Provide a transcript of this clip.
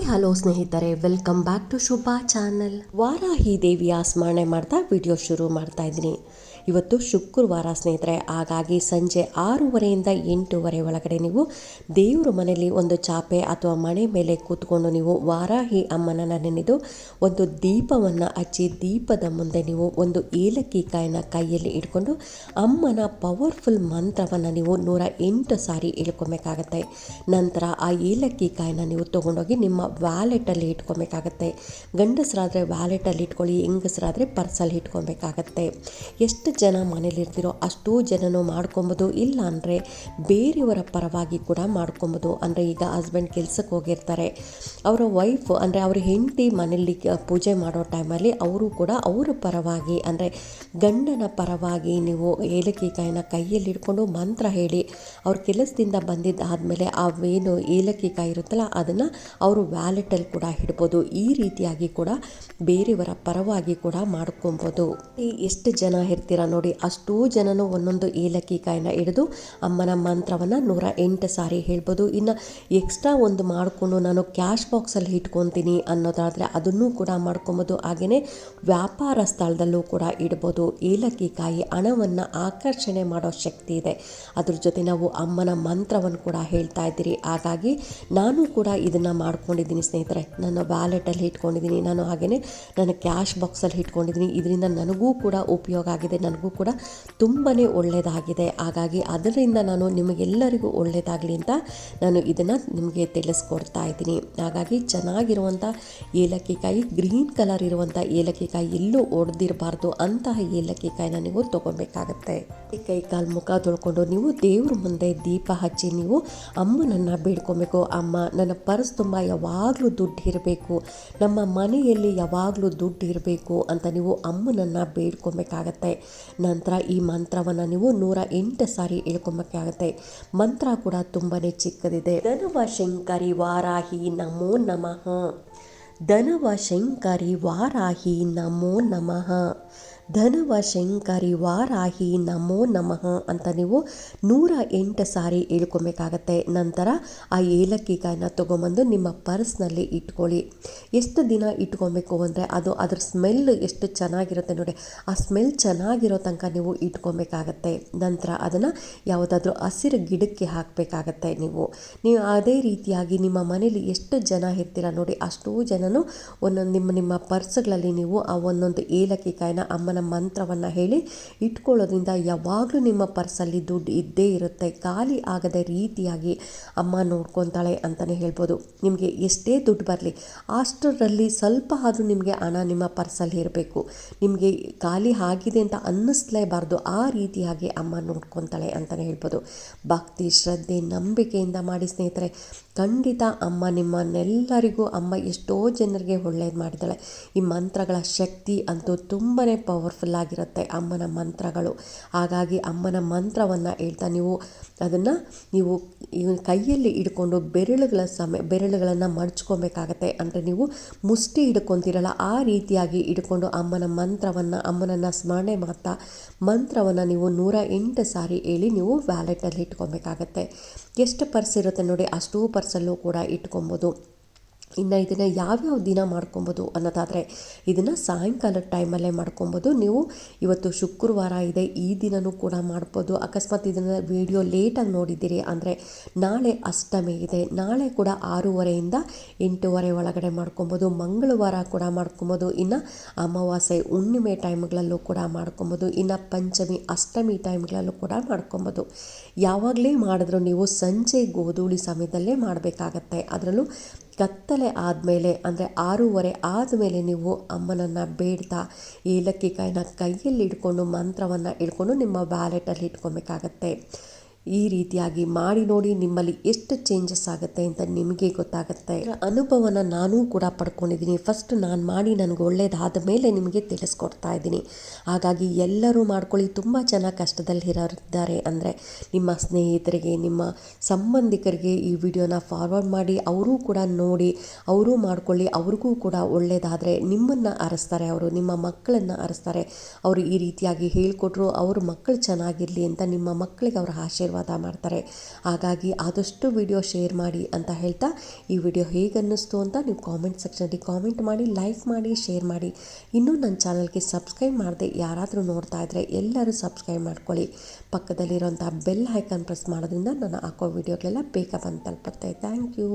Hello ಸ್ನೇಹಿತರೆ, welcome back to Shubha channel. Varahi ದೇವಿಯ ಸ್ಮರಣೆ ಮಾಡ್ತಾ ವಿಡಿಯೋ ಶುರು ಮಾಡ್ತಾ ಇದ್ದೀನಿ. ಇವತ್ತು ಶುಕ್ರವಾರ ಸ್ನೇಹಿತರೆ, ಹಾಗಾಗಿ ಸಂಜೆ 6:30 8:00 ಒಳಗಡೆ ನೀವು ದೇವ್ರ ಮನೆಯಲ್ಲಿ ಒಂದು ಚಾಪೆ ಅಥವಾ ಮನೆ ಮೇಲೆ ಕೂತ್ಕೊಂಡು ನೀವು ವಾರಾಹಿ ಅಮ್ಮನನ್ನು ನೆನೆದು ಒಂದು ದೀಪವನ್ನು ಹಚ್ಚಿ ದೀಪದ ಮುಂದೆ ನೀವು ಒಂದು ಏಲಕ್ಕಿ ಕಾಯಿನ ಕೈಯಲ್ಲಿ ಇಟ್ಕೊಂಡು ಅಮ್ಮನ ಪವರ್ಫುಲ್ ಮಂತ್ರವನ್ನು ನೀವು 108 ಸಾರಿ ಹೇಳ್ಕೊಬೇಕಾಗತ್ತೆ. ನಂತರ ಆ ಏಲಕ್ಕಿ ಕಾಯಿನ ನೀವು ತೊಗೊಂಡೋಗಿ ನಿಮ್ಮ ವ್ಯಾಲೆಟಲ್ಲಿ ಇಟ್ಕೊಬೇಕಾಗತ್ತೆ. ಗಂಡಸರಾದರೆ ವ್ಯಾಲೆಟಲ್ಲಿ ಇಟ್ಕೊಳ್ಳಿ, ಹೆಂಗಸರಾದರೆ ಪರ್ಸಲ್ಲಿ ಇಟ್ಕೊಬೇಕಾಗತ್ತೆ. ಎಷ್ಟು ಜನ ಮನೇಲಿರ್ತೀರೋ ಅಷ್ಟೂ ಜನನೂ ಮಾಡ್ಕೊಬೋದು, ಇಲ್ಲ ಅಂದರೆ ಬೇರೆಯವರ ಪರವಾಗಿ ಕೂಡ ಮಾಡ್ಕೊಬೋದು. ಅಂದರೆ ಈಗ ಹಸ್ಬೆಂಡ್ ಕೆಲ್ಸಕ್ಕೆ ಹೋಗಿರ್ತಾರೆ, ಅವರ ವೈಫ್ ಅಂದರೆ ಅವ್ರ ಹೆಂಡತಿ ಮನೇಲಿ ಪೂಜೆ ಮಾಡೋ ಟೈಮಲ್ಲಿ ಅವರು ಕೂಡ ಅವರ ಪರವಾಗಿ ಅಂದರೆ ಗಂಡನ ಪರವಾಗಿ ನೀವು ಏಲಕ್ಕಿ ಕಾಯಿನ ಕೈಯಲ್ಲಿ ಇಟ್ಕೊಂಡು ಮಂತ್ರ ಹೇಳಿ ಅವ್ರ ಕೆಲಸದಿಂದ ಬಂದಿದ್ದಾದಮೇಲೆ ಅವೇನು ಏಲಕ್ಕಿ ಕಾಯಿ ಇರುತ್ತಲ್ಲ ಅದನ್ನು ಅವರು ವ್ಯಾಲೆಟಲ್ಲಿ ಕೂಡ ಇಡ್ಬೋದು. ಈ ರೀತಿಯಾಗಿ ಕೂಡ ಬೇರೆಯವರ ಪರವಾಗಿ ಕೂಡ ಮಾಡ್ಕೊಬೋದು. ಎಷ್ಟು ಜನ ಇರ್ತೀರ ನೋಡಿ, ಅಷ್ಟೂ ಜನನು ಒಂದೊಂದು ಏಲಕ್ಕಿ ಕಾಯಿನ ಹಿಡಿದು ಅಮ್ಮನ ಮಂತ್ರವನ್ನು 108 ಸಾರಿ ಹೇಳ್ಬೋದು. ಇನ್ನು ಎಕ್ಸ್ಟ್ರಾ ಒಂದು ಮಾಡಿಕೊಂಡು ನಾನು ಕ್ಯಾಶ್ ಬಾಕ್ಸಲ್ಲಿ ಇಟ್ಕೊತೀನಿ ಅನ್ನೋದಾದರೆ ಅದನ್ನು ಕೂಡ ಮಾಡ್ಕೊಬೋದು. ಹಾಗೆಯೇ ವ್ಯಾಪಾರ ಸ್ಥಳದಲ್ಲೂ ಕೂಡ ಇಡ್ಬೋದು. ಏಲಕ್ಕಿ ಕಾಯಿ ಹಣವನ್ನು ಆಕರ್ಷಣೆ ಮಾಡೋ ಶಕ್ತಿ ಇದೆ. ಅದ್ರ ಜೊತೆ ನಾವು ಅಮ್ಮನ ಮಂತ್ರವನ್ನು ಕೂಡ ಹೇಳ್ತಾ ಇದ್ದೀರಿ. ಹಾಗಾಗಿ ನಾನು ಕೂಡ ಇದನ್ನು ಮಾಡ್ಕೊಂಡಿದ್ದೀನಿ ಸ್ನೇಹಿತರೆ. ನನ್ನ ವ್ಯಾಲೆಟಲ್ಲಿ ಇಟ್ಕೊಂಡಿದ್ದೀನಿ, ನಾನು ಹಾಗೆಯೇ ನನ್ನ ಕ್ಯಾಶ್ ಬಾಕ್ಸಲ್ಲಿ ಇಟ್ಕೊಂಡಿದ್ದೀನಿ. ಇದರಿಂದ ನನಗೂ ಕೂಡ ಉಪಯೋಗ ಆಗಿದೆ, ನನಗೂ ಕೂಡ ತುಂಬಾ ಒಳ್ಳೆಯದಾಗಿದೆ. ಹಾಗಾಗಿ ಅದರಿಂದ ನಾನು ನಿಮಗೆಲ್ಲರಿಗೂ ಒಳ್ಳೆಯದಾಗಲಿ ಅಂತ ನಾನು ಇದನ್ನು ನಿಮಗೆ ತಿಳಿಸ್ಕೊಡ್ತಾ ಇದ್ದೀನಿ. ಹಾಗಾಗಿ ಚೆನ್ನಾಗಿರುವಂಥ ಏಲಕ್ಕಿ ಕಾಯಿ, ಗ್ರೀನ್ ಕಲರ್ ಇರುವಂಥ ಏಲಕ್ಕಿ ಕಾಯಿ, ಎಲ್ಲೂ ಒಡೆದಿರಬಾರ್ದು ಅಂತಹ ಏಲಕ್ಕಿ ಕಾಯಿನ ನೀವು ತೊಗೊಬೇಕಾಗತ್ತೆ. ಕೈ ಕಾಲು ಮುಖ ತೊಳ್ಕೊಂಡು ನೀವು ದೇವ್ರ ಮುಂದೆ ದೀಪ ಹಚ್ಚಿ ನೀವು ಅಮ್ಮನನ್ನು ಬೇಡ್ಕೊಬೇಕು. ಅಮ್ಮ, ನನ್ನ ಪರ್ಸ್ ತುಂಬ ಯಾವಾಗಲೂ ದುಡ್ಡು ಇರಬೇಕು, ನಮ್ಮ ಮನೆಯಲ್ಲಿ ಯಾವಾಗಲೂ ದುಡ್ಡು ಇರಬೇಕು ಅಂತ ನೀವು ಅಮ್ಮನನ್ನು ಬೇಡ್ಕೊಬೇಕಾಗತ್ತೆ. ನಂತರ ಈ ಮಂತ್ರವನ್ನು ನೀವು 108 ಸಾರಿ ಹೇಳ್ಕೊಬೇಕಾಗತ್ತೆ. ಮಂತ್ರ ಕೂಡ ತುಂಬಾ ಚಿಕ್ಕದಿದೆ. ಧನವ ಶಂಕರಿ ವಾರಾಹಿ ನಮೋ ನಮಃ, ಧನವ ಶಂಕರಿ ವಾರಾಹಿ ನಮೋ ನಮಃ, ಧನವ ಶಂಕರಿ ವಾರಾಹಿ ನಮೋ ನಮಃ ಅಂತ ನೀವು 108 ಸಾರಿ ಹೇಳ್ಕೊಬೇಕಾಗತ್ತೆ. ನಂತರ ಆ ಏಲಕ್ಕಿ ಕಾಯಿನ ತೊಗೊಂಬಂದು ನಿಮ್ಮ ಪರ್ಸ್ನಲ್ಲಿ ಇಟ್ಕೊಳ್ಳಿ. ಎಷ್ಟು ದಿನ ಇಟ್ಕೊಬೇಕು ಅಂದರೆ ಅದರ ಸ್ಮೆಲ್ ಎಷ್ಟು ಚೆನ್ನಾಗಿರುತ್ತೆ ನೋಡಿ, ಆ ಸ್ಮೆಲ್ ಚೆನ್ನಾಗಿರೋ ತನಕ ನೀವು ಇಟ್ಕೊಬೇಕಾಗತ್ತೆ. ನಂತರ ಅದನ್ನು ಯಾವುದಾದ್ರೂ ಹಸಿರು ಗಿಡಕ್ಕೆ ಹಾಕಬೇಕಾಗತ್ತೆ. ನೀವು ಅದೇ ರೀತಿಯಾಗಿ ನಿಮ್ಮ ಮನೇಲಿ ಎಷ್ಟು ಜನ ಇರ್ತೀರ ನೋಡಿ, ಅಷ್ಟೂ ಜನನು ಒಂದೊಂದು ನಿಮ್ಮ ಪರ್ಸ್ಗಳಲ್ಲಿ ನೀವು ಆ ಒಂದೊಂದು ಏಲಕ್ಕಿ ಕಾಯಿನ ಅಮ್ಮನ ಮಂತ್ರವನ್ನು ಹೇಳಿ ಇಟ್ಕೊಳ್ಳೋದ್ರಿಂದ ಯಾವಾಗಲೂ ನಿಮ್ಮ ಪರ್ಸಲ್ಲಿ ದುಡ್ಡು ಇದ್ದೇ ಇರುತ್ತೆ. ಖಾಲಿ ಆಗದ ರೀತಿಯಾಗಿ ಅಮ್ಮ ನೋಡ್ಕೊತಾಳೆ ಅಂತಲೇ ಹೇಳ್ಬೋದು. ನಿಮಗೆ ಎಷ್ಟೇ ದುಡ್ಡು ಬರಲಿ ಅಷ್ಟರಲ್ಲಿ ಸ್ವಲ್ಪ ಆದರೂ ನಿಮಗೆ ಹಣ ನಿಮ್ಮ ಪರ್ಸಲ್ಲಿ ಇರಬೇಕು. ನಿಮಗೆ ಖಾಲಿ ಆಗಿದೆ ಅಂತ ಅನ್ನಿಸ್ಲೇಬಾರ್ದು, ಆ ರೀತಿಯಾಗಿ ಅಮ್ಮ ನೋಡ್ಕೊತಾಳೆ ಅಂತಲೇ ಹೇಳ್ಬೋದು. ಭಕ್ತಿ, ಶ್ರದ್ಧೆ, ನಂಬಿಕೆಯಿಂದ ಮಾಡಿ ಸ್ನೇಹಿತರೆ. ಖಂಡಿತ ಅಮ್ಮ ನಿಮ್ಮನ್ನೆಲ್ಲರಿಗೂ ಅಮ್ಮ ಎಷ್ಟೋ ಜನರಿಗೆ ಒಳ್ಳೇದು ಮಾಡಿದ್ದಾಳೆ. ಈ ಮಂತ್ರಗಳ ಶಕ್ತಿ ಅಂತೂ ತುಂಬಾ ಪವರ್ಫುಲ್ ಆಗಿರುತ್ತೆ ಅಮ್ಮನ ಮಂತ್ರಗಳು. ಹಾಗಾಗಿ ಅಮ್ಮನ ಮಂತ್ರವನ್ನು ಹೇಳ್ತಾ ನೀವು ಅದನ್ನು ನೀವು ಕೈಯಲ್ಲಿ ಹಿಡ್ಕೊಂಡು ಬೆರಳುಗಳನ್ನು ಮಡ್ಚ್ಕೊಬೇಕಾಗತ್ತೆ. ಅಂದರೆ ನೀವು ಮುಷ್ಟಿ ಹಿಡ್ಕೊತೀರಲ್ಲ ಆ ರೀತಿಯಾಗಿ ಹಿಡ್ಕೊಂಡು ಅಮ್ಮನನ್ನು ಸ್ಮರಣೆ ಮಾಡ್ತಾ ಮಂತ್ರವನ್ನು ನೀವು 108 ಸಾರಿ ಹೇಳಿ ನೀವು ವ್ಯಾಲೆಟಲ್ಲಿ ಇಟ್ಕೊಬೇಕಾಗತ್ತೆ. ಎಷ್ಟು ಪರ್ಸ್ ಇರುತ್ತೆ ನೋಡಿ, ಅಷ್ಟೂ ಪರ್ಸಲ್ಲೂ ಕೂಡ ಇಟ್ಕೊಬೋದು. ಇನ್ನು ಇದನ್ನು ಯಾವ್ಯಾವ ದಿನ ಮಾಡ್ಕೊಬೋದು ಅನ್ನೋದಾದರೆ ಇದನ್ನು ಸಾಯಂಕಾಲದ ಟೈಮಲ್ಲೇ ಮಾಡ್ಕೊಬೋದು. ನೀವು ಇವತ್ತು ಶುಕ್ರವಾರ ಇದೆ, ಈ ದಿನವೂ ಕೂಡ ಮಾಡ್ಬೋದು. ಅಕಸ್ಮಾತ್ ಇದನ್ನು ವಿಡಿಯೋ ಲೇಟಾಗಿ ನೋಡಿದ್ದೀರಿ ಅಂದರೆ ನಾಳೆ ಅಷ್ಟಮಿ ಇದೆ, ನಾಳೆ ಕೂಡ 6:30 8:00 ಒಳಗಡೆ ಮಾಡ್ಕೊಬೋದು. ಮಂಗಳವಾರ ಕೂಡ ಮಾಡ್ಕೊಬೋದು. ಇನ್ನು ಅಮಾವಾಸ್ಯೆ, ಹುಣ್ಣಿಮೆ ಟೈಮ್ಗಳಲ್ಲೂ ಕೂಡ ಮಾಡ್ಕೊಬೋದು. ಇನ್ನು ಪಂಚಮಿ, ಅಷ್ಟಮಿ ಟೈಮ್ಗಳಲ್ಲೂ ಕೂಡ ಮಾಡ್ಕೊಬೋದು. ಯಾವಾಗಲೇ ಮಾಡಿದ್ರು ನೀವು ಸಂಜೆ ಗೋಧೂಳಿ ಸಮಯದಲ್ಲೇ ಮಾಡಬೇಕಾಗತ್ತೆ. ಅದರಲ್ಲೂ ಕತ್ತಲೆ ಆದಮೇಲೆ ಅಂದರೆ 6:30 ಆದಮೇಲೆ ನೀವು ಅಮ್ಮನನ್ನು ಬೇಡ್ತಾ ಏಲಕ್ಕಿ ಕಾಯಿನ ಕೈಯಲ್ಲಿ ಇಟ್ಕೊಂಡು ಮಂತ್ರವನ್ನು ಇಟ್ಕೊಂಡು ನಿಮ್ಮ ವ್ಯಾಲೆಟಲ್ಲಿ ಇಟ್ಕೊಬೇಕಾಗತ್ತೆ. ಈ ರೀತಿಯಾಗಿ ಮಾಡಿ ನೋಡಿ, ನಿಮ್ಮಲ್ಲಿ ಎಷ್ಟು ಚೇಂಜಸ್ ಆಗುತ್ತೆ ಅಂತ ನಿಮಗೆ ಗೊತ್ತಾಗುತ್ತೆ. ಅನುಭವನ ನಾನೂ ಕೂಡ ಪಡ್ಕೊಂಡಿದ್ದೀನಿ. ಫಸ್ಟ್ ನಾನು ಮಾಡಿ ನನಗೆ ಒಳ್ಳೇದಾದ ಮೇಲೆ ನಿಮಗೆ ತಿಳಿಸ್ಕೊಡ್ತಾ ಇದ್ದೀನಿ. ಹಾಗಾಗಿ ಎಲ್ಲರೂ ಮಾಡ್ಕೊಳ್ಳಿ. ತುಂಬ ಜನ ಕಷ್ಟದಲ್ಲಿ ಇರೋರಿದ್ದಾರೆ ಅಂದರೆ ನಿಮ್ಮ ಸ್ನೇಹಿತರಿಗೆ, ನಿಮ್ಮ ಸಂಬಂಧಿಕರಿಗೆ ಈ ವಿಡಿಯೋನ ಫಾರ್ವರ್ಡ್ ಮಾಡಿ, ಅವರೂ ಕೂಡ ನೋಡಿ, ಅವರೂ ಮಾಡ್ಕೊಳ್ಳಿ. ಅವ್ರಿಗೂ ಕೂಡ ಒಳ್ಳೇದಾದರೆ ನಿಮ್ಮನ್ನು ಅರಸ್ತಾರೆ, ಅವರು ನಿಮ್ಮ ಮಕ್ಕಳನ್ನು ಅರಸ್ತಾರೆ. ಅವರು ಈ ರೀತಿಯಾಗಿ ಹೇಳಿಕೊಟ್ರು, ಅವ್ರ ಮಕ್ಕಳು ಚೆನ್ನಾಗಿರಲಿ ಅಂತ ನಿಮ್ಮ ಮಕ್ಕಳಿಗೆ ಅವರ ಆಶೀರ್ವಾದ ಆಶೀರ್ವಾದ ಮಾಡ್ತಾರೆ. ಹಾಗಾಗಿ ಆದಷ್ಟು ವಿಡಿಯೋ ಶೇರ್ ಮಾಡಿ ಅಂತ ಹೇಳ್ತಾ, ಈ ವಿಡಿಯೋ ಹೇಗೆ ಅನ್ನಿಸ್ತು ಅಂತ ನೀವು ಕಾಮೆಂಟ್ ಸೆಕ್ಷನಲ್ಲಿ ಕಾಮೆಂಟ್ ಮಾಡಿ, ಲೈಕ್ ಮಾಡಿ, ಶೇರ್ ಮಾಡಿ. ಇನ್ನೂ ನನ್ನ ಚಾನಲ್ಗೆ ಸಬ್ಸ್ಕ್ರೈಬ್ ಮಾಡದೆ ಯಾರಾದರೂ ನೋಡ್ತಾ ಇದ್ದರೆ ಎಲ್ಲರೂ ಸಬ್ಸ್ಕ್ರೈಬ್ ಮಾಡ್ಕೊಳ್ಳಿ. ಪಕ್ಕದಲ್ಲಿರೋಂಥ ಬೆಲ್ ಐಕಾನ್ ಪ್ರೆಸ್ ಮಾಡೋದ್ರಿಂದ ನಾನು ಹಾಕೋ ವಿಡಿಯೋಗಳೆಲ್ಲ ಬೇಗ ಬಂದು ತಲುಪುತ್ತೆ. Thank you.